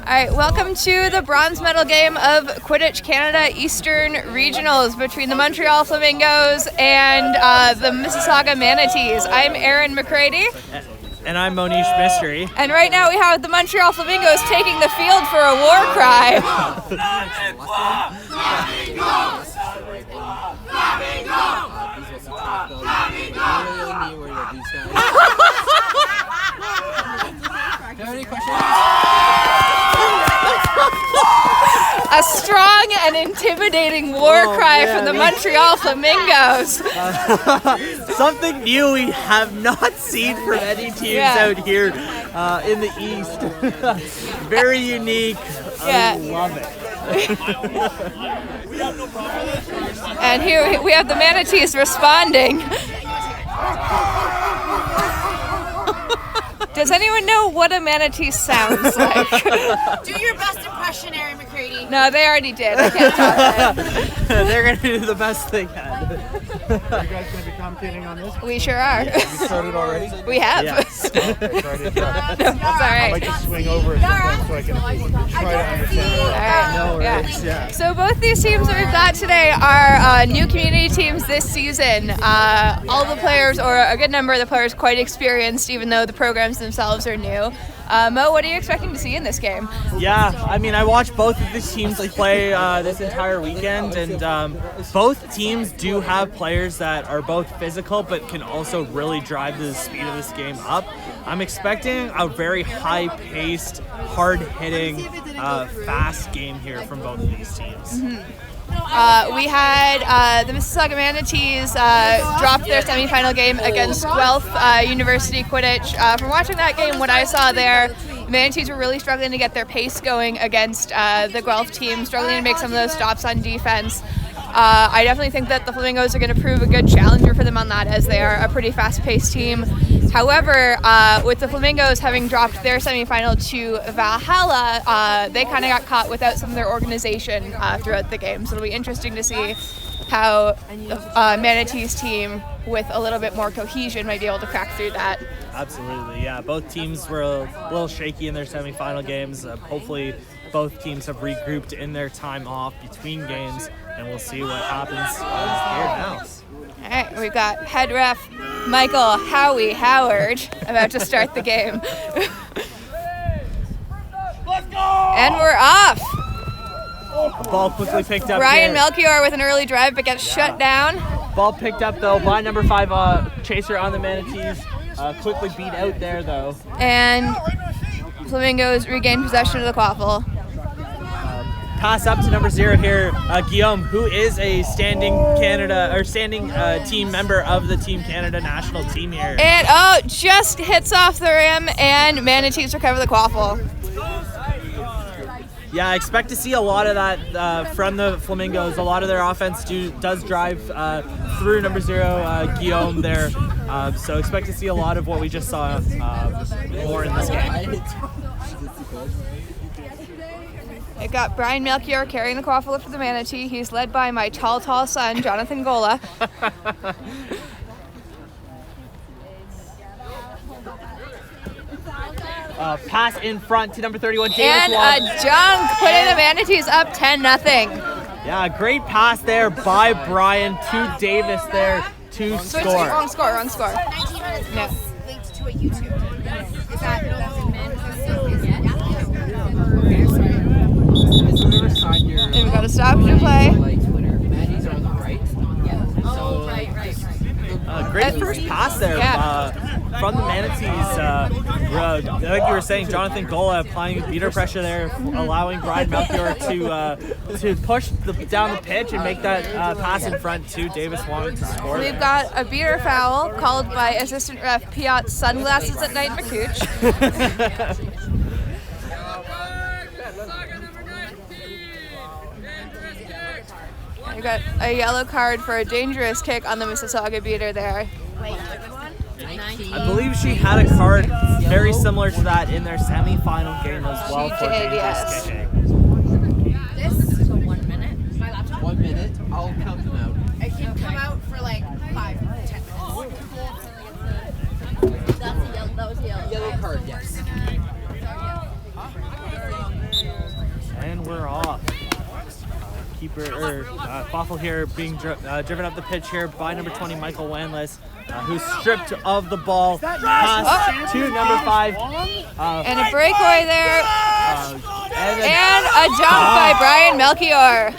All right, welcome to the bronze medal game of Quidditch Canada Eastern Regionals between the Montreal Flamingos and the Mississauga Manatees. I'm Erin McCready. And I'm Monish Mystery. And right now we have the Montreal Flamingos taking the field for a war cry. A strong and intimidating war cry from the Montreal Flamingos. Something new we have not seen from any teams out here in the East. Very unique. I love it. And here we have the Manatees responding. Does anyone know what a manatee sounds like? Do your best impression, Erin McCready. No, they already did. I can't talk that. They're going to do the best they can. Are you guys going to be commentating on this? We sure are. You started already? We have. Yes. Sorry to interrupt. No, it's all I right. might just swing over something so I can try to understand. All right. No worries. Yeah. So both these teams that we've got today are new community teams this season. All the players, or a good number of the players, quite experienced, even though the programs themselves are new. Mo, what are you expecting to see in this game? Yeah, I mean, I watched both of these teams play this entire weekend, and both teams do have players that are both physical but can also really drive the speed of this game up. I'm expecting a very high-paced, hard-hitting, fast game here from both of these teams. Mm-hmm. We had the Mississauga Manatees drop their semifinal game against Guelph University Quidditch. From watching that game, what I saw there, the Manatees were really struggling to get their pace going against the Guelph team, struggling to make some of those stops on defense. I definitely think that the Flamingos are going to prove a good challenger for them on that, as they are a pretty fast-paced team. However, with the Flamingos having dropped their semifinal to Valhalla, they kind of got caught without some of their organization throughout the game. So it'll be interesting to see how the Manatees team, with a little bit more cohesion, might be able to crack through that. Absolutely, yeah. Both teams were a little shaky in their semifinal games. Hopefully, both teams have regrouped in their time off between games, and we'll see what happens here now. All right, we've got head ref Michael Howie Howard about to start the game. Let's go! And we're off. The ball quickly picked up. Brian here. Melchior with an early drive, but gets shut down. Ball picked up though by number 5 Chaser on the Manatees. Quickly beat out there though. And Flamingos regain possession of the quaffle. Pass up to number 0 here, Guillaume, who is a standing team member of the Team Canada national team here. And just hits off the rim, and Manatees recover the quaffle. Yeah, I expect to see a lot of that from the Flamingos. A lot of their offense does drive through number 0, Guillaume there. So expect to see a lot of what we just saw more in this game. I've got Brian Melchior carrying the quaffle for the Manatee. He's led by my tall son, Jonathan Gola. Pass in front to number 31, Davis. And a dunk, putting the Manatees up 10-0. Yeah, great pass there by Brian to Davis there to score. Wrong score. 19 minutes No. linked to a YouTube. Is that And we've got a stoppage in play. Manatees are on the right. Oh, right. Great first pass there from the Manatees. Like you were saying, Jonathan Gola applying beater pressure there, allowing Brian Melchior to push down the pitch and make that pass in front to Davis wanting to score. We've got a beater foul called by assistant ref Piotr Sunglasses at Night McCooch. We've got a yellow card for a dangerous kick on the Mississauga beater there. I believe she had a card very similar to that in their semi-final game as well She for did, dangerous yes. kicking. This is 1 minute. My laptop. 1 minute. I'll count them out. It can come out for like 5 or 10 minutes. Yellow card, yes. Quaffle here being driven up the pitch here by number 20, Michael Wanless, who's stripped of the ball. Pass to number 5. And a breakaway there. And a jump by Brian Melchior.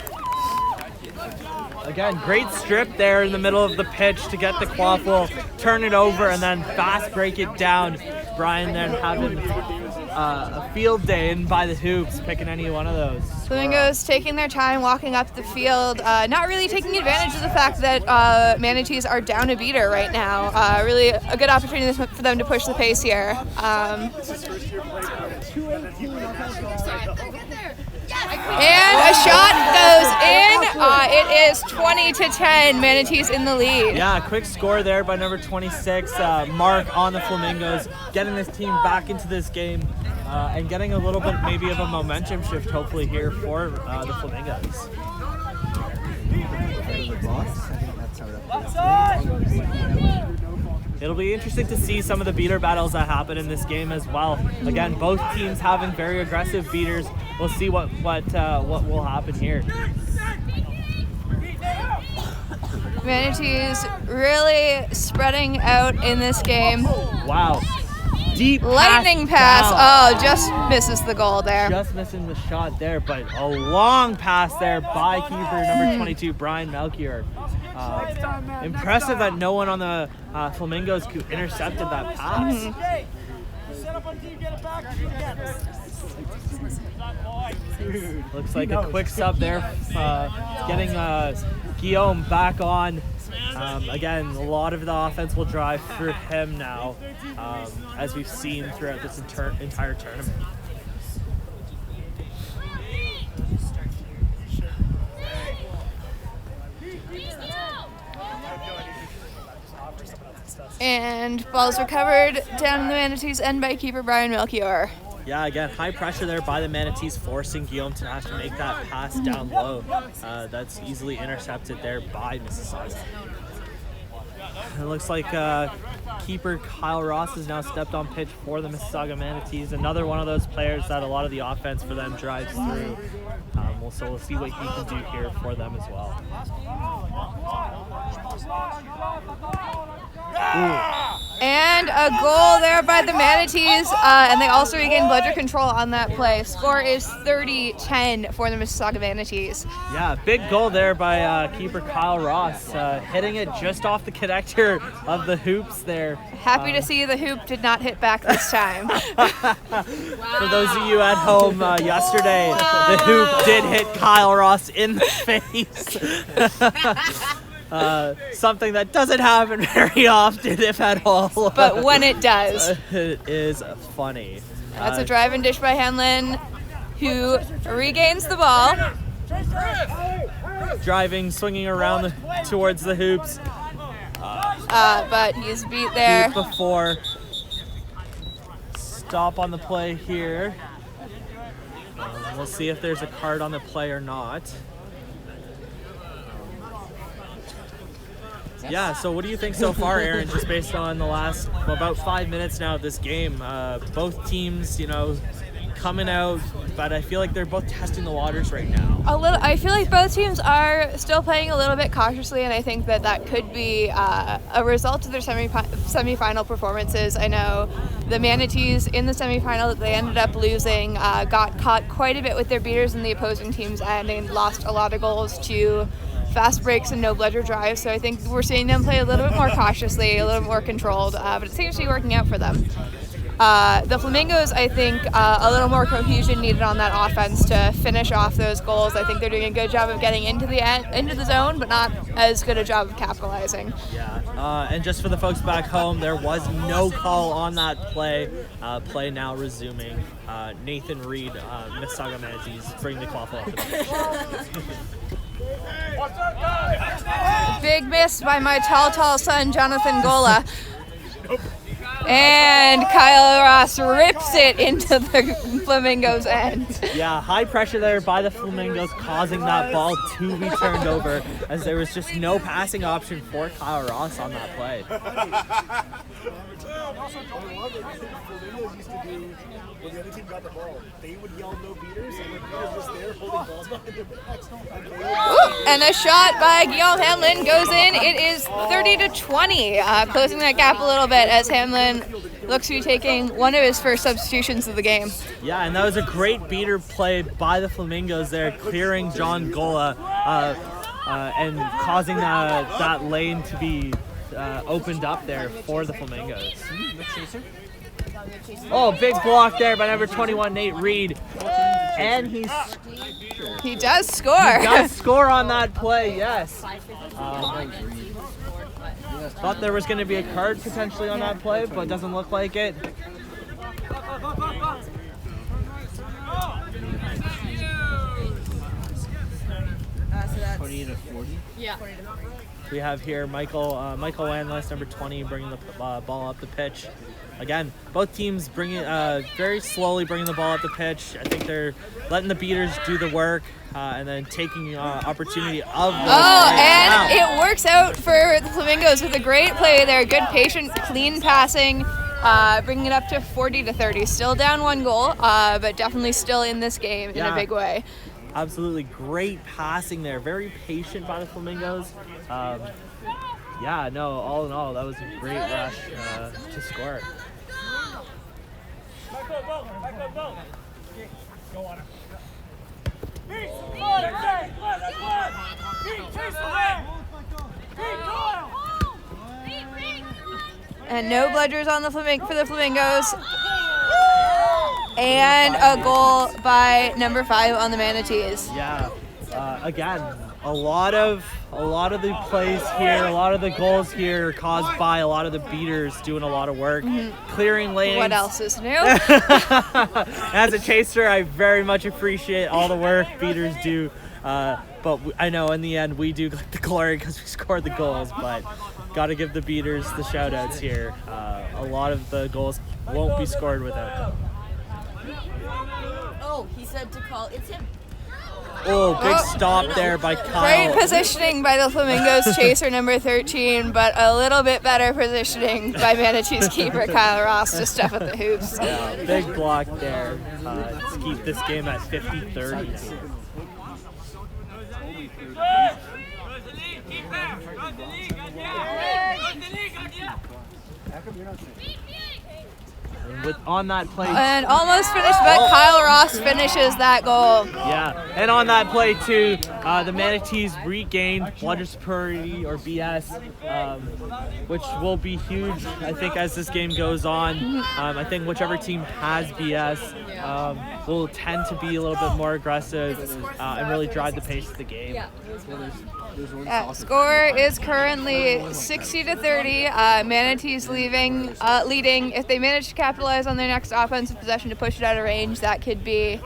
Again, great strip there in the middle of the pitch to get the Quaffle, turn it over, and then fast break it down. Brian then having a field day in by the hoops, picking any one of those. Flamingos taking their time walking up the field, not really taking advantage of the fact that Manatees are down a beater right now. Really a good opportunity for them to push the pace here. And a shot goes in. It is 20-10. Manatees in the lead. Yeah, quick score there by number 26, Mark on the Flamingos, getting this team back into this game and getting a little bit maybe of a momentum shift hopefully here for the Flamingos. It'll be interesting to see some of the beater battles that happen in this game as well. Again, both teams having very aggressive beaters. We'll see what will happen here. Manatees really spreading out in this game. Wow. Deep lightning pass. Down. Oh, just misses the goal there. Just missing the shot there, but a long pass there by keeper number 22, Brian Melchior. Impressive that no one on the Flamingos intercepted that pass. Looks like a quick sub there, getting Guillaume back on. Again, a lot of the offense will drive through him now, as we've seen throughout this entire tournament. And ball's recovered down in the Manatees end by keeper Brian Melchior. Yeah, again, high pressure there by the Manatees, forcing Guillaume to have to make that pass down low. That's easily intercepted there by Mississauga. It looks like keeper Kyle Ross has now stepped on pitch for the Mississauga Manatees. Another one of those players that a lot of the offense for them drives through. So we'll see what he can do here for them as well. And a goal there by the Manatees, and they also regain bludger control on that play. Score is 30-10 for the Mississauga Manatees. Yeah, big goal there by keeper Kyle Ross, hitting it just off the connector of the hoops there. Happy to see the hoop did not hit back this time. For those of you at home, yesterday the hoop did hit Kyle Ross in the face. Something that doesn't happen very often, if at all. But when it does. It is funny. That's a drive and dish by Henlin, who regains the ball. Driving, swinging around towards the hoops. But he's beat there. Beat before. Stop on the play here. We'll see if there's a card on the play or not. Yeah, so what do you think so far, Aaron, just based on the last about 5 minutes now of this game? Both teams, coming out, but I feel like they're both testing the waters right now. I feel like both teams are still playing a little bit cautiously, and I think that could be a result of their semifinal performances. I know the Manatees in the semifinal that they ended up losing got caught quite a bit with their beaters in the opposing team's end and lost a lot of goals to fast breaks and no bludger drives. So I think we're seeing them play a little bit more cautiously, a little more controlled, but it seems to be working out for them. The Flamingos, I think, a little more cohesion needed on that offense to finish off those goals. I think they're doing a good job of getting into the zone, but not as good a job of capitalizing. Yeah, and just for the folks back home, there was no call on that play. Play now resuming. Nathan Reed, Mississauga Manatees, bring the cloth off the pitch. Big miss by my tall son, Jonathan Gola. And Kyle Ross rips it into the Flamingos' end. Yeah, high pressure there by the Flamingos, causing that ball to be turned over, as there was just no passing option for Kyle Ross on that play. when the other team got the ball, they would yell no beaters, and the beaters was there holding balls behind their backs. And a shot by Guillaume Hamlin goes in. It is 30-20, closing that gap a little bit as Hamlin looks to be taking one of his first substitutions of the game. Yeah, and that was a great beater play by the Flamingos there, clearing John Gola and causing that lane to be opened up there for the Flamingos. Oh, big block there by number 21, Nate Reed. And he does score. He does score on that play, yes. Thought there was going to be a card potentially on that play, but doesn't look like it. So 20 to 40. Yeah. We have here Michael Landless, number 20, bringing the ball up the pitch. Again, both teams very slowly bringing the ball up the pitch. I think they're letting the beaters do the work and then taking opportunity of those. And it works out for the Flamingos with a great play there. Good, patient, clean passing, bringing it up to 40-30. Still down 1 goal, but definitely still in this game in a big way. Absolutely great passing there. Very patient by the Flamingos. All in all, that was a great rush to score. And no bludgers on for the Flamingos. And a goal by number 5 on the Manatees. Yeah, again, a lot of the plays here, a lot of the goals here are caused by a lot of the beaters doing a lot of work, clearing lanes. What else is new? As a chaser, I very much appreciate all the work beaters do, but I know in the end we do get the glory because we scored the goals, but got to give the beaters the shout outs here. A lot of the goals won't be scored without them. Oh, he said to call. It's him. Oh, big stop there by Kyle. Great positioning by the Flamingos chaser number 13, but a little bit better positioning by Manatees keeper Kyle Ross to step at the hoops. Yeah, big block there to keep this game at 50-30. On that play. And almost finished, but Kyle Ross finishes that goal. Yeah, and on that play too, the Manatees regained bludger superiority or BS, which will be huge, I think, as this game goes on. I think whichever team has BS will tend to be a little bit more aggressive and really drive the pace of the game. Score is currently 60-30. Manatees leading. If they manage to capitalize on their next offensive possession to push it out of range, that could be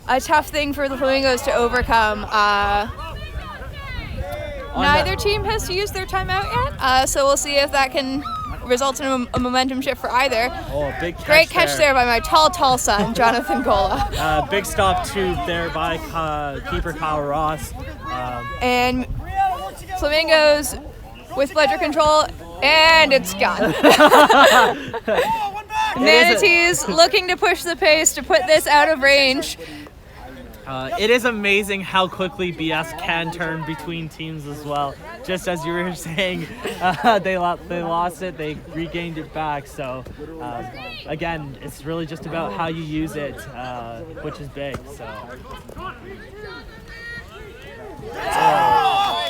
a tough thing for the Flamingos to overcome. Neither team has used their timeout yet, so we'll see if that can result in a momentum shift for either. Oh, big catch. Great catch there by my tall son, Jonathan Gola. Big stop too there by keeper Kyle Ross. And Flamingos with bludger control, and it's gone. Manatees looking to push the pace to put this out of range. It is amazing how quickly BS can turn between teams as well. Just as you were saying, they lost it, they regained it back. So again, it's really just about how you use it, which is big. So.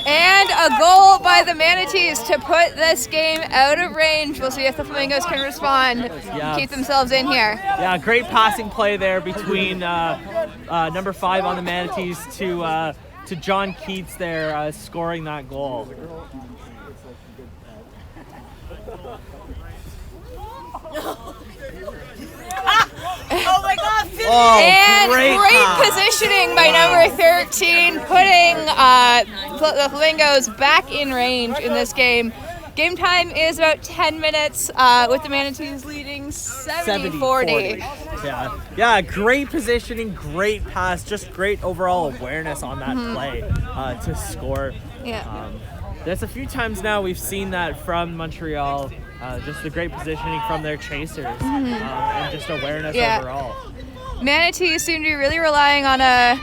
And a goal by the Manatees to put this game out of range. We'll see if the Flamingos can respond, keep themselves in here. Yeah, great passing play there between number 5 on the Manatees to John Keats there, scoring that goal. Oh my God! And great positioning by number 13, putting the Flamingos back in range in this game. Game time is about 10 minutes, with the Manatees leading 70-40. Yeah, great positioning, great pass, just great overall awareness on that play to score. Yeah. There's a few times now we've seen that from Montreal. just the great positioning from their chasers and just awareness overall. Manatees seem to be really relying on a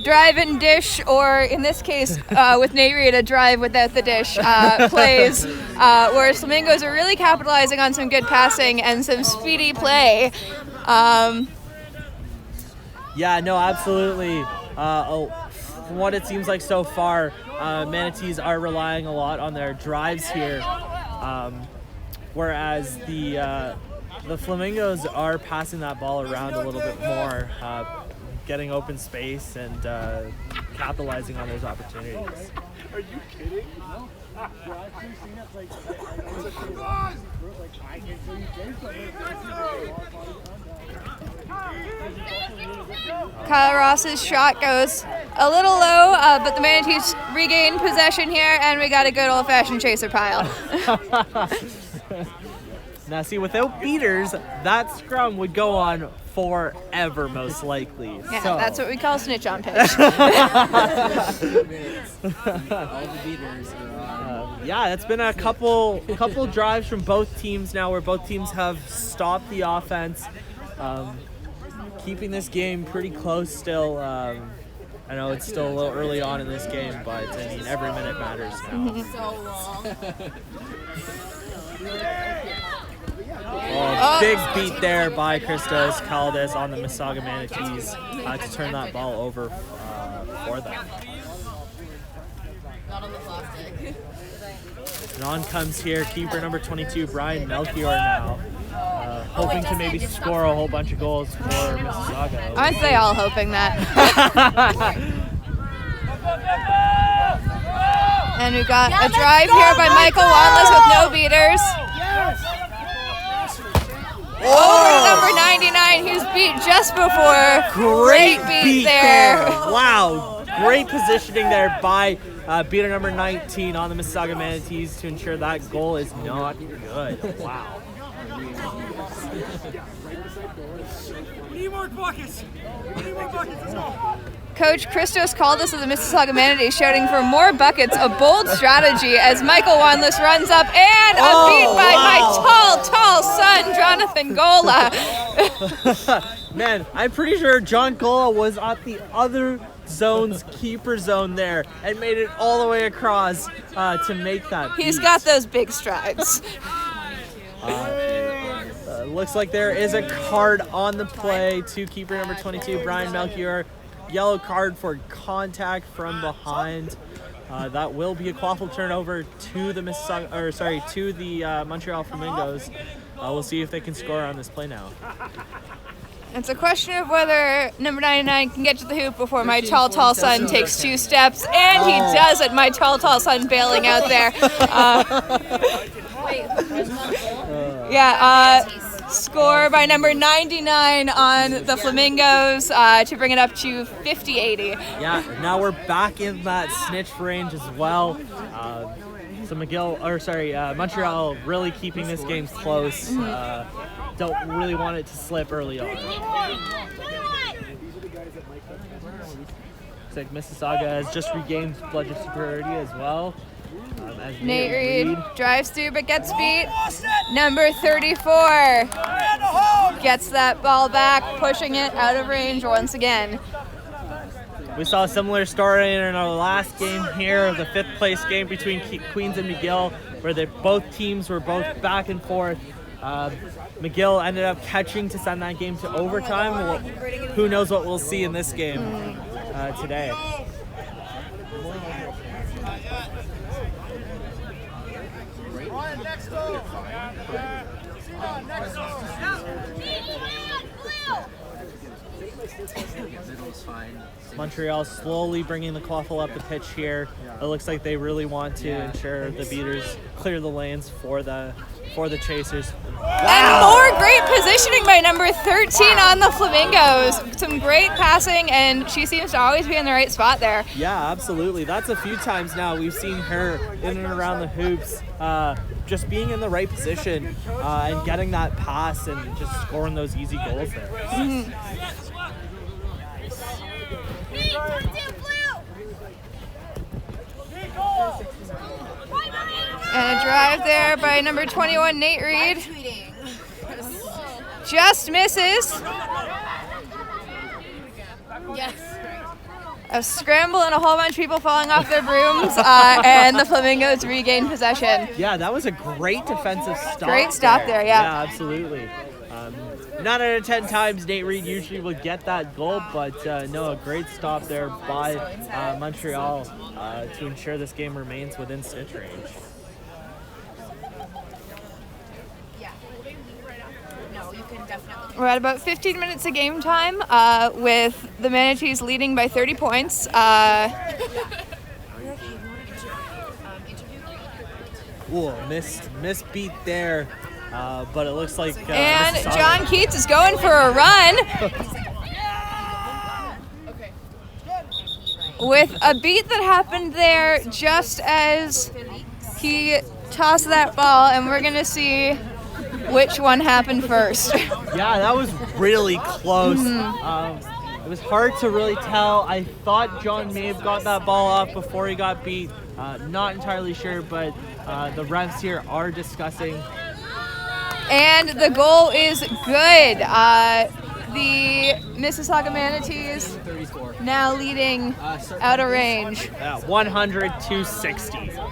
drive and dish, or in this case, with Nate Reed, a drive without the dish plays, whereas Flamingos are really capitalizing on some good passing and some speedy play. Yeah, no, absolutely. From what it seems like so far, Manatees are relying a lot on their drives here, whereas the Flamingos are passing that ball around a little bit more, getting open space and capitalizing on those opportunities. Are you kidding? No. I've actually seen it like I can Kyle Ross's shot goes a little low, but the Manatees regain possession here, and we got a good old-fashioned chaser pile. Now, see, without beaters, that scrum would go on forever, most likely. Yeah, so. That's what we call snitch on pitch. All the beaters are on. Yeah, it's been a couple drives from both teams now where both teams have stopped the offense, keeping this game pretty close still. I know it's still a little early on in this game, but I mean, every minute matters now. So long. Big beat there by Christos Caldas on the Mississauga Manatees to turn that ball over for them. Not on the plastic. And on comes here keeper number 22, Brian Melchior now, hoping to maybe score a whole bunch of goals for Mississauga. Aren't they all hoping that? And we've got a drive here by Michael Wanless with no beaters. Over to number 99, who's beat just before. Great beat there. Wow, great positioning there by beater number 19 on the Mississauga Manatees to ensure that goal is not good. Wow. We need more buckets. Let's go. Coach Christos Caldas of the Mississauga Manatees shouting for more buckets, a bold strategy as Michael Wanless runs up and a beat by my tall son, Jonathan Gola. Man, I'm pretty sure John Gola was at the other zone's keeper zone there and made it all the way across to make that He's beat. got those big strides. Looks like there is a card on the play to keeper number 22, Brian Melchior. Yellow card for contact from behind. That will be a quaffle turnover to the Montreal Flamingos. We'll see if they can score on this play now. It's a question of whether number 99 can get to the hoop before my tall son takes 2 steps, and he does it. My tall son bailing out there. Score by number 99 on the Flamingos to bring it up to 50-80. Yeah, now we're back in that snitch range as well. So Montreal really keeping this game close. Don't really want it to slip early on. Looks like Mississauga has just regained bludgeon superiority as well. As Nate Reed drives through but gets beat. Number 34 gets that ball back, pushing it out of range once again. We saw a similar story in our last game here, the 5th place game between Queens and McGill, where both teams were both back and forth. McGill ended up catching to send that game to overtime. Well, who knows what we'll see in this game today. Montreal slowly bringing the quaffle up the pitch here. It looks like they really want to ensure the beaters clear the lanes for the chasers. And more great positioning by number 13 on the Flamingos. Some great passing, and she seems to always be in the right spot there. Yeah, absolutely. That's a few times now we've seen her in and around the hoops, just being in the right position and getting that pass and just scoring those easy goals there. Mm-hmm. And a drive there by number 21, Nate Reed. Just misses. Yes. A scramble and a whole bunch of people falling off their brooms, and the Flamingos regain possession. Yeah, that was a great defensive stop. Great stop there, yeah. Yeah, absolutely. 9 out of 10 times Nate Reed usually would get that goal, but no, a great stop there by Montreal to ensure this game remains within snitch range. We're at about 15 minutes of game time, with the Manatees leading by 30 points. Ooh, missed beat there, but it looks like and Mississauga. John Keats is going for a run with a beat that happened there just as he tossed that ball, and we're going to see which one happened first. Yeah, that was really close. It was hard to really tell. I thought John may have got that ball off before he got beat. Not entirely sure, but the refs here are discussing. And the goal is good. The Mississauga Manatees now leading out of range. 100-60.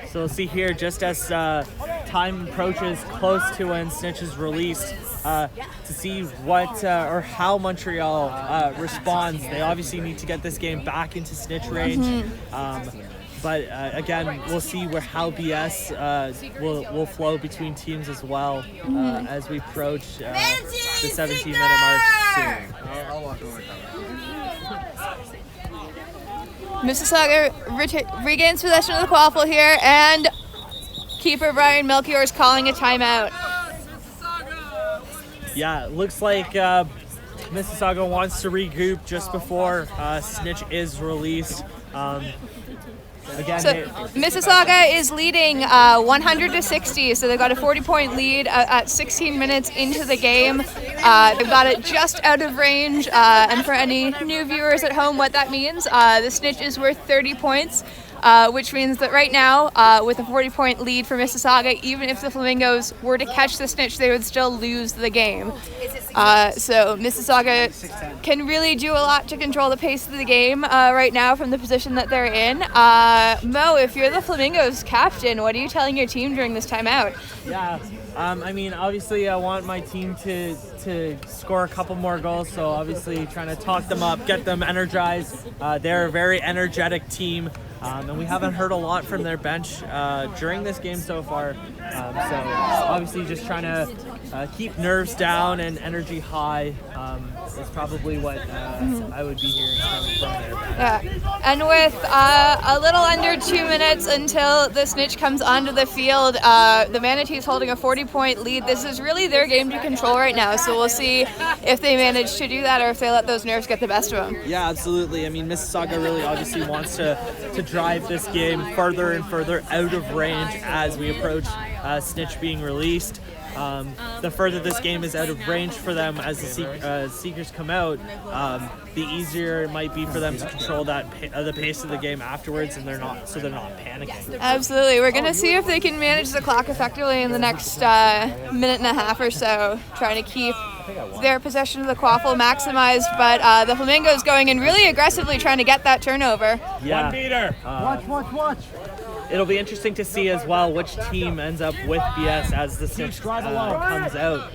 So we'll see here, just as time approaches close to when Snitch is released, to see what or how Montreal responds. They obviously need to get this game back into Snitch range. But again, we'll see how BS will flow between teams as well as we approach the 17-minute mark soon. I'll walk over. Mississauga regains possession of the quaffle here, and keeper Brian Melchior is calling a timeout. Yeah, it looks like Mississauga wants to regroup just before Snitch is released. Again, So Mississauga is leading 100-60, so they've got a 40-point lead at 16 minutes into the game. They've got it just out of range, and for any new viewers at home, what that means, the Snitch is worth 30 points, which means that right now, with a 40-point lead for Mississauga, even if the Flamingos were to catch the Snitch, they would still lose the game. So Mississauga can really do a lot to control the pace of the game right now from the position that they're in. Mo, if you're the Flamingos captain, what are you telling your team during this timeout? Yeah, I mean, obviously I want my team to score a couple more goals, so obviously trying to talk them up, get them energized. They're a very energetic team, and we haven't heard a lot from their bench during this game so far. So obviously just trying to keep nerves down and energy high is probably what I would be hearing from their bench. Yeah, and with a little under 2 minutes until the Snitch comes onto the field, the Manatees holding a 40-point lead. This is really their game to control right now, so we'll see if they manage to do that or if they let those nerves get the best of them. Yeah, absolutely. I mean, Mississauga really obviously wants to drive this game further and further out of range as we approach Snitch being released. The further this game is out of range for them as the Seekers come out, the easier it might be for them to control the pace of the game afterwards, and they're not panicking. Absolutely. We're going to see if they can manage the clock effectively in the next minute and a half or so, trying to keep their possession of the quaffle maximized, but the Flamingos going in really aggressively trying to get that turnover. Yeah. 1 meter. Watch. It'll be interesting to see as well which team ends up with BS as the Snitch comes out.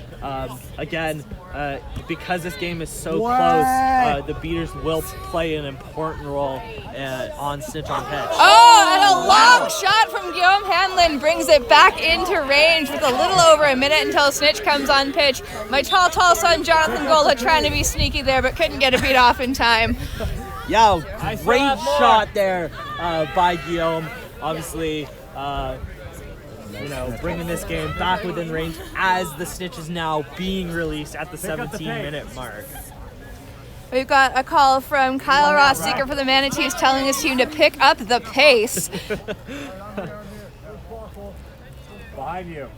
Again, because this game is so close, the beaters will play an important role on Snitch on pitch. Oh, and a long shot from Guillaume Hanlon brings it back into range with a little over a minute until Snitch comes on pitch. My tall son Jonathan Gola trying to be sneaky there, but couldn't get a beat off in time. Yeah, great shot there by Guillaume. Obviously, bringing this game back within range as the Snitch is now being released at the 17-minute mark. We've got a call from Kyle Ross, seeker for the Manatees, telling his team to pick up the pace. Behind you.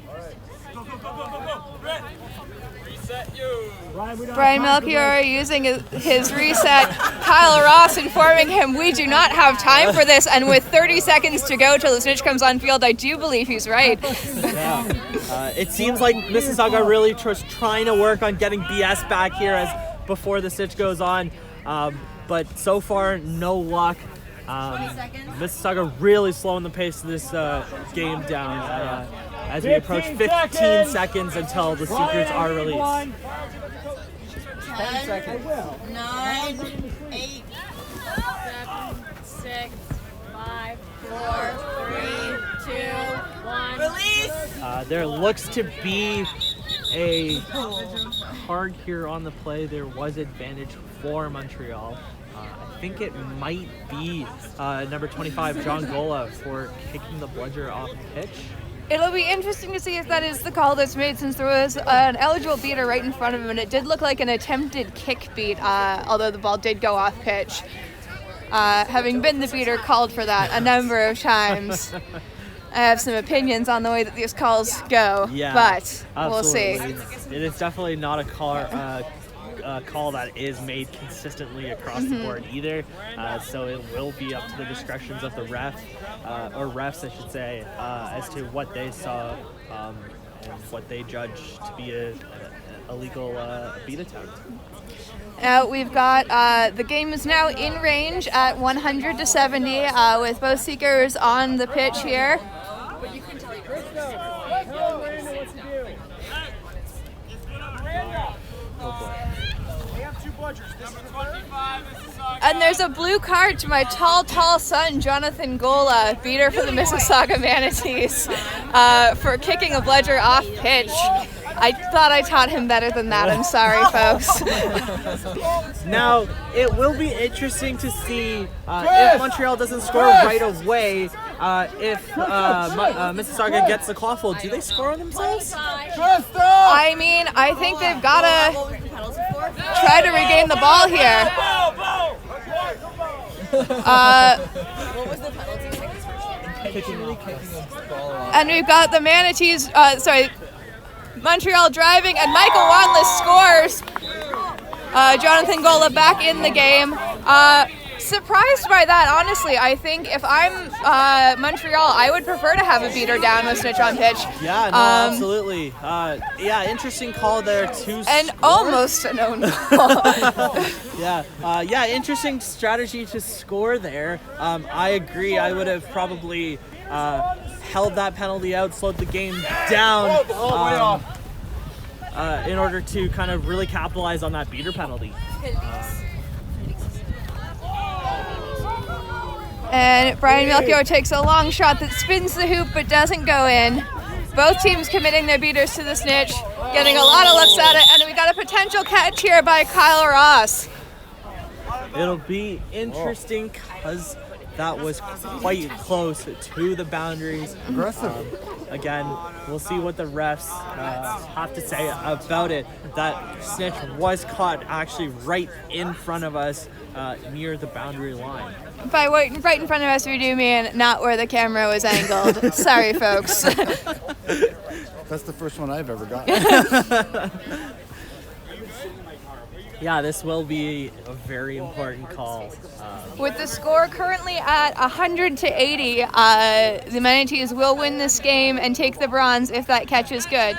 Brian Melchior using his reset. Kyle Ross informing him we do not have time for this, and with 30 seconds to go till the snitch comes on field, I do believe he's right. It seems like Mississauga really trying to work on getting BS back here as before the stitch goes on, but so far no luck. Mississauga really slowing the pace of this game down as we approach 15 seconds until the secrets are released. 10 seconds. 9, 8, 7, 6, 5, 4, 3, 2, 1. Release! There looks to be a card here on the play. There was advantage for Montreal. I think it might be number 25, John Gola, for kicking the bludger off pitch. It'll be interesting to see if that is the call that's made, since there was an eligible beater right in front of him, and it did look like an attempted kick beat, although the ball did go off pitch. Having been the beater called for that a number of times, I have some opinions on the way that these calls go, but we'll see. It is definitely not a call that is made consistently across the board either, so it will be up to the discretions of the ref, or refs I should say, as to what they saw and what they judge to be a illegal beat attempt. We've got the game is now in range at 100 to 70 with both seekers on the pitch here. But you can tell you. And there's a blue card to my tall son, Jonathan Gola, beater for the Mississauga Manatees, for kicking a bludger off pitch. I thought I taught him better than that. I'm sorry, folks. Now, it will be interesting to see if Montreal doesn't score right away. If Mississauga gets the clawful, do they score on themselves? I mean, I think they've got to try to regain the ball here. What was the penalty? And we've got the Manatees, Montreal driving, and Michael Wanless scores. Jonathan Gola back in the game. Surprised by that, honestly. I think if I'm Montreal, I would prefer to have a beater down with snitch on pitch. Yeah, no, absolutely. Interesting call there too. And almost a known call. Interesting strategy to score there. I agree. I would have probably held that penalty out, slowed the game down in order to kind of really capitalize on that beater penalty. And Brian Melchior takes a long shot that spins the hoop but doesn't go in. Both teams committing their beaters to the snitch, getting a lot of looks at it, and we got a potential catch here by Kyle Ross. It'll be interesting because that was quite close to the boundaries. Aggressive. Again, we'll see what the refs have to say about it. That snitch was caught actually right in front of us near the boundary line. By right in front of us, we do mean not where the camera was angled. Sorry, folks. That's the first one I've ever gotten. Yeah, this will be a very important call. With the score currently at 100 to 80, the Manatees will win this game and take the bronze if that catch is good.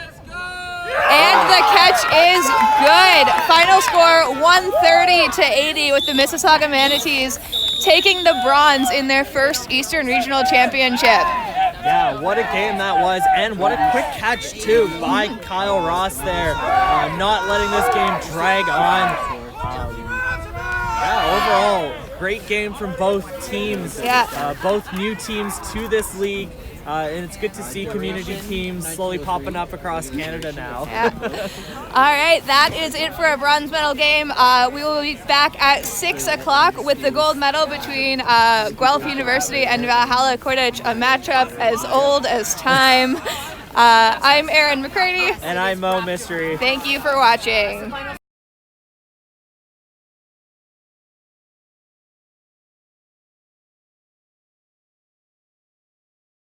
And the catch is good. Final score 130 to 80 with the Mississauga Manatees taking the bronze in their first Eastern Regional Championship. Yeah, what a game that was, and what a quick catch too by Kyle Ross there, not letting this game drag on. Overall, great game from both teams. Yeah. Both new teams to this league. And it's good to see community teams slowly popping up across Canada now. Yeah. All right, that is it for a bronze medal game. We will be back at 6 o'clock with the gold medal between Guelph University and Valhalla Quidditch, a matchup as old as time. I'm Erin McCurdy. And I'm Mo Mystery. Thank you for watching.